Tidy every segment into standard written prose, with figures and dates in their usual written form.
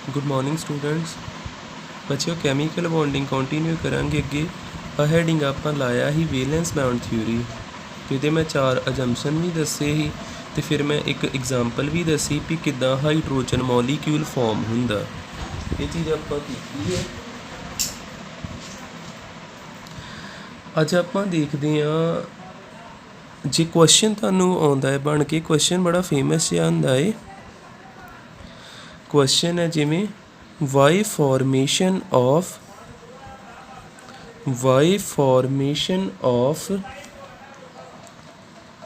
Good morning students. बच्चों chemical bonding continue करांगे अगे। हैडिंग आपां लाया ही वेलेंस बाउंड थ्योरी, तो मैं 4 अजम्पशन भी दसे ही, तो फिर मैं एक एग्जाम्पल भी दसी भी किदां हाइड्रोजन मॉलीक्यूल फॉर्म हुंदा। ये चीज़ आपां कीती है। अज आपां देखते हाँ जे क्वेश्चन तुहानूं आउंदा है बन के, क्वेश्चन बड़ा फेमस जिहा हुंदा है। क्वेश्चन है जिमें why formation of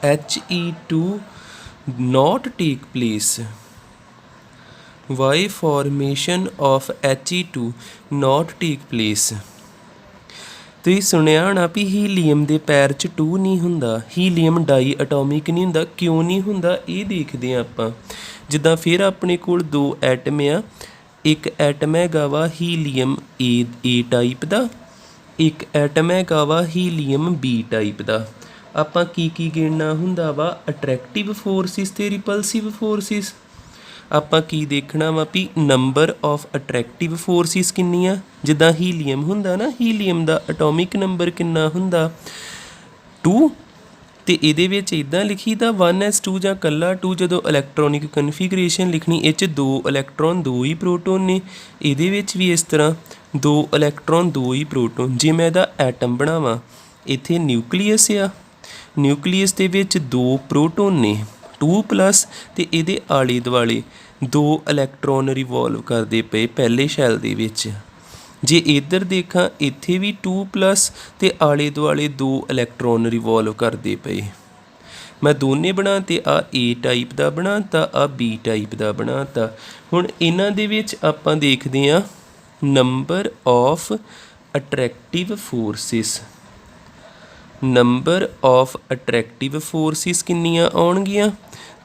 HE2 not take place। Why formation of HE2 not take place। ਤੁਸੀਂ ਸੁਣਿਆ ਹੋਣਾ ਵੀ ਹੀਲੀਅਮ ਦੇ ਪੈਰ 'ਚ 2 ਨਹੀਂ ਹੁੰਦਾ, ਹੀਲੀਅਮ ਡਾਈ ਅਟੋਮਿਕ ਨਹੀਂ ਹੁੰਦਾ। ਕਿਉਂ ਨਹੀਂ ਹੁੰਦਾ ਇਹ ਦੇਖਦੇ ਹਾਂ ਆਪਾਂ। ਜਿੱਦਾਂ ਫਿਰ ਆਪਣੇ ਕੋਲ 2 ਐਟਮ ਆ, ਇੱਕ ਐਟਮ ਹੈਗਾ ਵਾ ਹੀਲੀਅਮ ਏ ਟਾਈਪ ਦਾ, ਇੱਕ ਐਟਮ ਹੈਗਾ ਵਾ ਹੀਲੀਅਮ ਬੀ ਟਾਈਪ ਦਾ। ਆਪਾਂ ਕੀ ਗਿਣਨਾ ਹੁੰਦਾ ਵਾ? ਅਟਰੈਕਟਿਵ ਫੋਰਸਿਸ ਤੇ ਰਿਪਲਸਿਵ ਫੋਰਸਿਸ। ਆਪਾਂ ਕੀ ਦੇਖਣਾ ਵਾ ਵੀ ਨੰਬਰ ਆਫ ਅਟਰੈਕਟਿਵ ਫੋਰਸਿਸ ਕਿੰਨੀਆਂ। ਜਿੱਦਾਂ ਹੀਲੀਅਮ ਹੁੰਦਾ ਨਾ, ਹੀਲੀਅਮ ਦਾ ਐਟੋਮਿਕ ਨੰਬਰ ਕਿੰਨਾ ਹੁੰਦਾ? 2। ਤੇ ਇਹਦੇ ਵਿੱਚ ਇੱਦਾਂ ਲਿਖੀਦਾ 1s2 ਜਾਂ ਇਕੱਲਾ 2। ਜਦੋਂ ਇਲੈਕਟ੍ਰੋਨਿਕ ਕਨਫੀਗਰੇਸ਼ਨ ਲਿਖਣੀ, ਇਹ 'ਚ 2 ਇਲੈਕਟ੍ਰੋਨ 2 ਹੀ ਪ੍ਰੋਟੋਨ ਨੇ। ਇਹਦੇ ਵਿੱਚ ਵੀ ਇਸ ਤਰ੍ਹਾਂ 2 ਇਲੈਕਟ੍ਰੋਨ 2 ਹੀ ਪ੍ਰੋਟੋਨ। ਜੇ ਮੈਂ ਇਹਦਾ ਐਟਮ ਬਣਾਵਾਂ, ਇੱਥੇ ਨਿਊਕਲੀਅਸ ਆ, ਨਿਊਕਲੀਅਸ ਦੇ ਵਿੱਚ 2 ਪ੍ਰੋਟੋਨ ਨੇ 2+, ਤੇ ਇਹਦੇ ਆਲੇ ਦੁਆਲੇ 2 ਇਲੈਕਟ੍ਰੋਨ ਰਿਵੋਲਵ ਕਰਦੇ ਪਏ ਪਹਿਲੇ ਸ਼ੈਲ ਦੇ ਵਿੱਚ। ਜੇ ਇੱਧਰ ਦੇਖਾਂ, ਇੱਥੇ ਵੀ 2+ ਤੇ ਆਲੇ ਦੁਆਲੇ 2 ਇਲੈਕਟ੍ਰੋਨ ਰਿਵੋਲਵ ਕਰਦੇ ਪਏ। ਮੈਂ ਦੋਨੇ ਬਣਾ ਤੇ ਆ ਏ ਟਾਈਪ ਦਾ ਬਣਾਤਾ, ਆ ਬੀ ਟਾਈਪ ਦਾ ਬਣਾਤਾ। ਹੁਣ ਇਹਨਾਂ ਦੇ ਵਿੱਚ ਆਪਾਂ ਦੇਖਦੇ ਹਾਂ number of attractive forces. Number of attractive forces ਕਿੰਨੀਆਂ ਆਉਣਗੀਆਂ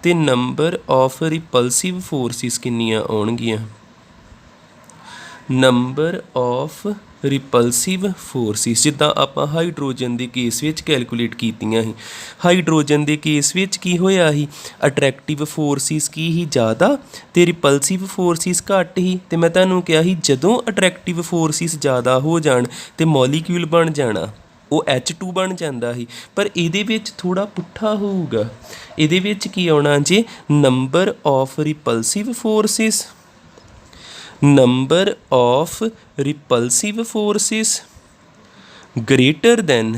ਤੇ ਨੰਬਰ ਆਫ ਰਿਪਲਸਿਵ ਫੋਰਸਿਸ ਕਿੰਨੀਆਂ ਆਉਣਗੀਆਂ। ਨੰਬਰ ਆਫ ਰਿਪਲਸਿਵ ਫੋਰਸਿਸ ਜਿੱਦਾਂ ਆਪਾਂ ਹਾਈਡਰੋਜਨ ਦੇ ਕੇਸ ਵਿੱਚ ਕੈਲਕੂਲੇਟ ਕੀਤੀਆਂ ਸੀ। ਹਾਈਡਰੋਜਨ ਦੇ ਕੇਸ ਵਿੱਚ ਕੀ ਹੋਇਆ ਸੀ? ਅਟਰੈਕਟਿਵ ਫੋਰਸਿਸ ਕੀ ਹੀ ਜ਼ਿਆਦਾ ਤੇ ਰਿਪਲਸਿਵ ਫੋਰਸਿਸ ਘੱਟ ਹੀ। ਤੇ ਮੈਂ ਤੁਹਾਨੂੰ ਕਿਹਾ ਸੀ ਜਦੋਂ ਅਟਰੈਕਟਿਵ ਫੋਰਸਿਸ ਜ਼ਿਆਦਾ ਹੋ ਜਾਣ ਤੇ ਮੋਲੀਕਿਊਲ ਬਣ ਜਾਣਾ, ਉਹ H2 ਬਣ ਜਾਂਦਾ ਸੀ। ਪਰ ਇਹਦੇ ਵਿੱਚ ਥੋੜ੍ਹਾ ਪੁੱਠਾ ਹੋਊਗਾ। ਇਹਦੇ ਵਿੱਚ ਕੀ ਆਉਣਾ ਜੇ? Number of repulsive forces, number of repulsive forces greater than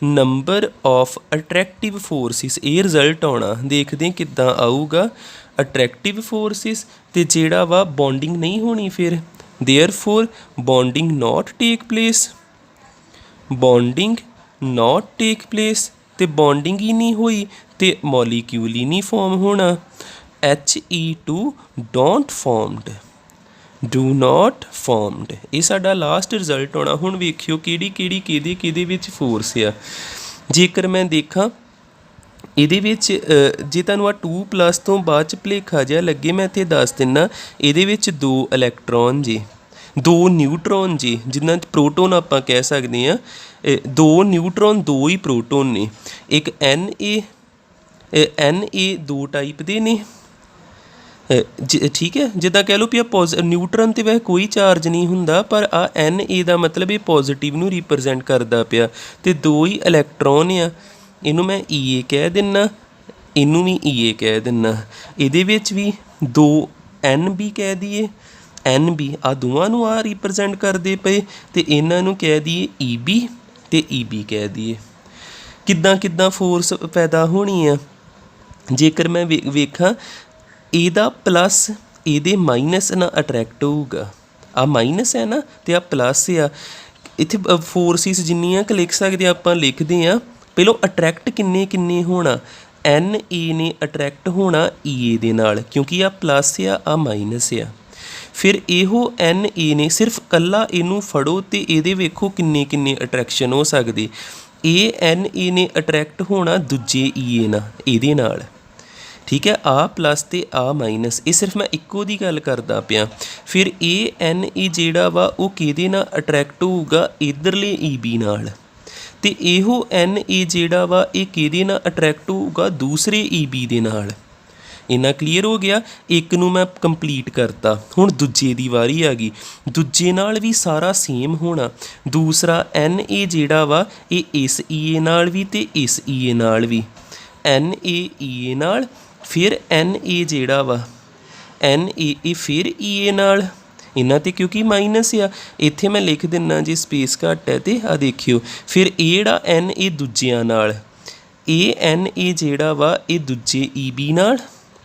number of attractive forces. ਇਹ ਰਿਜ਼ਲਟ ਆਉਣਾ। ਦੇਖਦੇ ਕਿੱਦਾਂ ਆਊਗਾ। ਅਟਰੈਕਟਿਵ ਫੋਰਸਿਸ ਤੇ ਜਿਹੜਾ ਵਾ ਬੌਂਡਿੰਗ ਨਹੀਂ ਹੋਣੀ, ਫਿਰ ਦੇਅਰਫੋਰ ਬੌਂਡਿੰਗ ਨਾਟ ਟੇਕ ਪਲੇਸ। ਬੌਂਡਿੰਗ ਨਾਟ ਟੇਕ ਪਲੇਸ ਤੇ ਬੌਂਡਿੰਗ ਹੀ ਨਹੀਂ ਹੋਈ ਤੇ ਮੋਲੀਕਿਊਲ ਹੀ ਨਹੀਂ ਫਾਰਮ ਹੋਣਾ। HE2 don't formed, do not formed. ਇਹ ਸਾਡਾ ਲਾਸਟ ਰਿਜ਼ਲਟ ਆਉਣਾ। ਹੁਣ ਵੇਖਿਓ ਕਿਹੜੀ ਕਿਹਦੇ ਵਿੱਚ ਫੋਰਸ ਆ। ਜੇਕਰ ਮੈਂ ਦੇਖਾਂ ਇਹਦੇ ਵਿੱਚ, ਜੇ ਤੁਹਾਨੂੰ ਆ 2+ ਤੋਂ ਬਾਅਦ 'ਚ ਭੁਲੇਖਾ ਜਿਹਾ ਲੱਗੇ, ਮੈਂ ਇੱਥੇ ਦੱਸ ਦਿੰਦਾ। ਇਹਦੇ ਵਿੱਚ 2 ਇਲੈਕਟ੍ਰੋਨ ਜੀ, 2 ਨਿਊਟਰੋਨ ਜੀ, ਜਿਨ੍ਹਾਂ 'ਚ ਪ੍ਰੋਟੋਨ ਆਪਾਂ ਕਹਿ ਸਕਦੇ ਹਾਂ। 2 ਨਿਊਟਰੋਨ 2 ਹੀ ਪ੍ਰੋਟੋਨ ਨੇ। ਇੱਕ Na 2 ਟਾਈਪ ਦੇ ਨੇ। ਠੀਕ ਹੈ, ਜਿੱਦਾਂ ਕਹਿ ਲਓ ਵੀ ਆ ਨਿਊਟਰਨ 'ਤੇ ਵੈਸੇ ਕੋਈ ਚਾਰਜ ਨਹੀਂ ਹੁੰਦਾ, ਪਰ ਆ Na ਦਾ ਮਤਲਬ ਇਹ ਪੋਜ਼ੀਟਿਵ ਨੂੰ ਰਿਪਰਜੈਂਟ ਕਰਦਾ ਪਿਆ। ਅਤੇ 2 ਹੀ ਇਲੈਕਟ੍ਰੋਨ ਆ। ਇਹਨੂੰ ਮੈਂ Ea ਕਹਿ ਦਿੰਦਾ, ਇਹਨੂੰ ਵੀ Ea ਕਹਿ ਦਿੰਦਾ। ਇਹਦੇ ਵਿੱਚ ਵੀ 2 Nb ਕਹਿ ਦਈਏ, Nb ਆ ਦੋਵਾਂ ਨੂੰ ਆ ਰਿਪਰਜੈਂਟ ਕਰਦੇ ਪਏ, ਅਤੇ ਇਹਨਾਂ ਨੂੰ ਕਹਿ ਦਈਏ Eb ਅਤੇ Eb ਕਹਿ ਦਈਏ। ਕਿੱਦਾਂ ਫੋਰਸ ਪੈਦਾ ਹੋਣੀ ਆ? ਜੇਕਰ ਮੈਂ ਵੇਖਾਂ ਇਹਦਾ ਪਲੱਸ ਇਹਦੇ ਮਾਈਨਸ ਨਾਲ ਅਟਰੈਕਟ ਹੋਊਗਾ। ਆ ਮਾਈਨਸ ਹੈ ਨਾ ਅਤੇ ਆ ਪਲੱਸ ਆ। ਇੱਥੇ ਫੋਰਸਿਸ ਜਿੰਨੀਆਂ ਕੁ ਲਿਖ ਸਕਦੇ ਆਪਾਂ ਲਿਖਦੇ ਹਾਂ। ਪਹਿਲੋਂ ਅਟਰੈਕਟ ਕਿੰਨੇ ਹੋਣਾ? Na ਨੇ ਅਟਰੈਕਟ ਹੋਣਾ Ea ਦੇ ਨਾਲ, ਕਿਉਂਕਿ ਆ ਪਲੱਸ ਆ ਮਾਈਨਸ ਆ। ਫਿਰ ਇਹੋ Na ਨੇ ਸਿਰਫ ਇਕੱਲਾ ਇਹਨੂੰ ਫੜੋ ਅਤੇ ਇਹਦੇ ਵੇਖੋ ਕਿੰਨੇ ਅਟਰੈਕਸ਼ਨ ਹੋ ਸਕਦੇ। ਇਹ Na ਨੇ ਅਟਰੈਕਟ ਹੋਣਾ ਦੂਜੇ Ea ਨਾਲ, ਇਹਦੇ ਨਾਲ। ਠੀਕ ਹੈ, ਆ ਪਲੱਸ ਅਤੇ ਆ ਮਾਈਨਸ। ਇਹ ਸਿਰਫ ਮੈਂ ਇੱਕੋ ਦੀ ਗੱਲ ਕਰਦਾ ਪਿਆ। ਫਿਰ ਇਹ Na ਜਿਹੜਾ ਵਾ ਉਹ ਕਿਹਦੇ ਨਾਲ ਅਟਰੈਕਟ ਹੋਊਗਾ? ਇੱਧਰਲੇ Eb ਨਾਲ। ਅਤੇ ਇਹੋ Na ਜਿਹੜਾ ਵਾ ਇਹ ਕਿਹਦੇ ਨਾਲ ਅਟਰੈਕਟ ਹੋਊਗਾ? ਦੂਸਰੇ Eb ਦੇ ਨਾਲ। ਇੰਨਾ ਕਲੀਅਰ ਹੋ ਗਿਆ। ਇੱਕ ਨੂੰ ਮੈਂ ਕੰਪਲੀਟ ਕਰਤਾ, ਹੁਣ ਦੂਜੇ ਦੀ ਵਾਰੀ ਆ ਗਈ। ਦੂਜੇ ਨਾਲ ਵੀ ਸਾਰਾ ਸੇਮ ਹੋਣਾ। ਦੂਸਰਾ Na ਜਿਹੜਾ ਵਾ ਇਹ ਇਸ Ea ਨਾਲ ਵੀ ਅਤੇ ਇਸ Ea ਨਾਲ ਵੀ, Na ਨਾਲ, ਫਿਰ Na ਜਿਹੜਾ ਵਾ Na ਫਿਰ Ea ਨਾਲ, ਇਹਨਾਂ 'ਤੇ ਕਿਉਂਕਿ ਮਾਈਨਸ ਆ, ਇੱਥੇ ਮੈਂ ਲਿਖ ਦਿੰਦਾ ਜੇ ਸਪੇਸ ਘੱਟ ਹੈ ਅਤੇ ਆਹ ਦੇਖਿਓ। ਫਿਰ ਇਹ ਜਿਹੜਾ Na ਦੂਜਿਆਂ ਨਾਲ, ਇਹ Na ਜਿਹੜਾ ਵਾ ਇਹ ਦੂਜੇ Eb ਨਾਲ।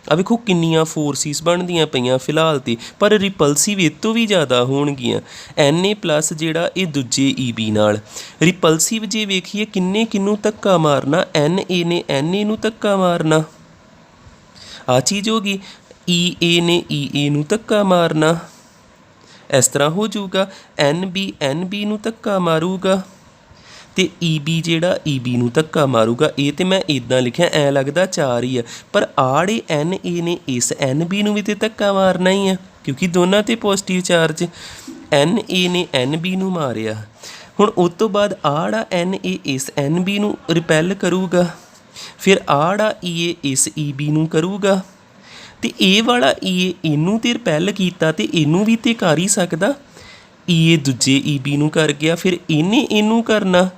ਆ ਵੇਖੋ ਕਿੰਨੀਆਂ ਫੋਰਸਿਸ ਬਣਦੀਆਂ ਪਈਆਂ ਫਿਲਹਾਲ 'ਤੇ, ਪਰ ਰਿਪਲਸਿਵ ਇਹ ਤੋਂ ਵੀ ਜ਼ਿਆਦਾ ਹੋਣਗੀਆਂ। Na ਪਲੱਸ ਜਿਹੜਾ ਇਹ ਦੂਜੇ Eb ਨਾਲ। ਰਿਪਲਸਿਵ ਜੇ ਵੇਖੀਏ ਕਿਹਨੂੰ ਧੱਕਾ ਮਾਰਨਾ, Na ਨੇ Na ਨੂੰ ਧੱਕਾ ਮਾਰਨਾ, ਆਹ ਚੀਜ਼ ਹੋ ਗਈ। Ea ਨੇ Ea ਨੂੰ ਧੱਕਾ ਮਾਰਨਾ, ਇਸ ਤਰ੍ਹਾਂ ਹੋ ਜਾਊਗਾ। Nb ਨੂੰ ਧੱਕਾ ਮਾਰੂਗਾ ਅਤੇ Eb ਜਿਹੜਾ Eb ਨੂੰ ਧੱਕਾ ਮਾਰੂਗਾ। ਇਹ ਤਾਂ ਮੈਂ ਇੱਦਾਂ ਲਿਖਿਆ, ਐਂ ਲੱਗਦਾ 4 ਹੀ ਆ, ਪਰ ਆੜੇ Na ਨੇ ਇਸ Nb ਨੂੰ ਵੀ ਤਾਂ ਧੱਕਾ ਮਾਰਨਾ ਹੀ ਆ, ਕਿਉਂਕਿ ਦੋਨਾਂ 'ਤੇ ਪੋਜ਼ੀਟਿਵ ਚਾਰਜ। Na ਨੇ Nb ਨੂੰ ਮਾਰਿਆ। ਹੁਣ ਉਸ ਤੋਂ ਬਾਅਦ ਆੜਾ Na ਇਸ Nb ਨੂੰ ਰਿਪੈਲ ਕਰੂਗਾ, ਫਿਰ ਆੜਾ Ea ਇਸ Eb ਨੂੰ ਕਰੂਗਾ, ਅਤੇ ਇਹ ਵਾਲਾ Ea ਇਹਨੂੰ ਤਾਂ ਰਿਪੈਲ ਕੀਤਾ ਅਤੇ ਇਹਨੂੰ ਵੀ ਤਾਂ ਕਰ ਹੀ ਸਕਦਾ। Ea ਦੂਜੇ Eb ਨੂੰ ਕਰ ਗਿਆ, ਫਿਰ ਇਹਨੇ ਇਹਨੂੰ ਕਰਨਾ,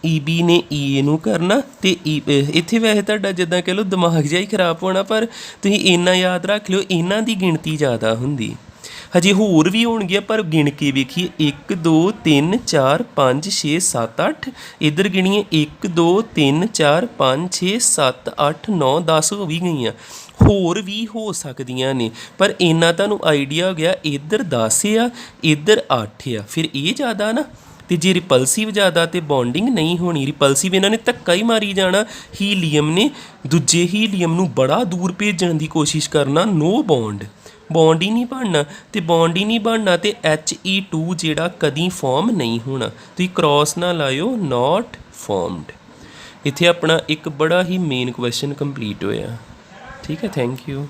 Eb ਨੇ Ea ਨੂੰ ਕਰਨਾ, ਅਤੇ ਇੱਥੇ ਵੈਸੇ ਤੁਹਾਡਾ ਜਿੱਦਾਂ ਕਹਿ ਲਓ ਦਿਮਾਗ ਜਿਹਾ ਹੀ ਖਰਾਬ ਹੋਣਾ, ਪਰ ਤੁਸੀਂ ਇੰਨਾ ਯਾਦ ਰੱਖ ਲਿਓ ਇਹਨਾਂ ਦੀ ਗਿਣਤੀ ਜ਼ਿਆਦਾ ਹੁੰਦੀ। ਹਜੇ ਹੋਰ ਵੀ ਹੋਣਗੀਆਂ ਪਰ ਗਿਣ ਕੇ ਵੇਖੀਏ, 1 2 3 4 5 6 7 8, ਇੱਧਰ ਗਿਣੀਏ 1 2 3 4 5 6 7 8 9 10 ਹੋ ਵੀ ਗਈਆਂ, ਹੋਰ ਵੀ ਹੋ ਸਕਦੀਆਂ ਨੇ, ਪਰ ਇੰਨਾ ਤੁਹਾਨੂੰ ਆਈਡੀਆ ਹੋ ਗਿਆ। ਇੱਧਰ 10 ਆ, ਇੱਧਰ 8 ਆ, ਫਿਰ ਇਹ ਜ਼ਿਆਦਾ ਨਾ। ਅਤੇ ਜੇ ਰਿਪਲਸਿਵ ਜ਼ਿਆਦਾ ਤਾਂ ਬੌਂਡਿੰਗ ਨਹੀਂ ਹੋਣੀ। ਰਿਪਲਸਿਵ ਇਹਨਾਂ ਨੇ ਧੱਕਾ ਹੀ ਮਾਰੀ ਜਾਣਾ। ਹੀਲੀਅਮ ਨੇ ਦੂਜੇ ਹੀਲੀਅਮ ਨੂੰ ਬੜਾ ਦੂਰ ਭੇਜਣ ਦੀ ਕੋਸ਼ਿਸ਼ ਕਰਨਾ, ਨੋ ਬੌਂਡ, ਬੌਂਡ ਹੀ ਨਹੀਂ ਬਣਨਾ, ਅਤੇ ਬੌਂਡ ਹੀ ਨਹੀਂ ਬਣਨਾ ਅਤੇ He2 ਜਿਹੜਾ ਕਦੀ ਫੋਰਮ ਨਹੀਂ ਹੋਣਾ। ਤੁਸੀਂ ਕ੍ਰੋਸ ਨਾ ਲਾਇਓ, ਨਾਟ ਫੋਰਮਡ। ਇੱਥੇ ਆਪਣਾ ਇੱਕ ਬੜਾ ਹੀ ਮੇਨ ਕੁਐਸਚਨ ਕੰਪਲੀਟ ਹੋਇਆ। ਠੀਕ ਹੈ, ਥੈਂਕ ਯੂ।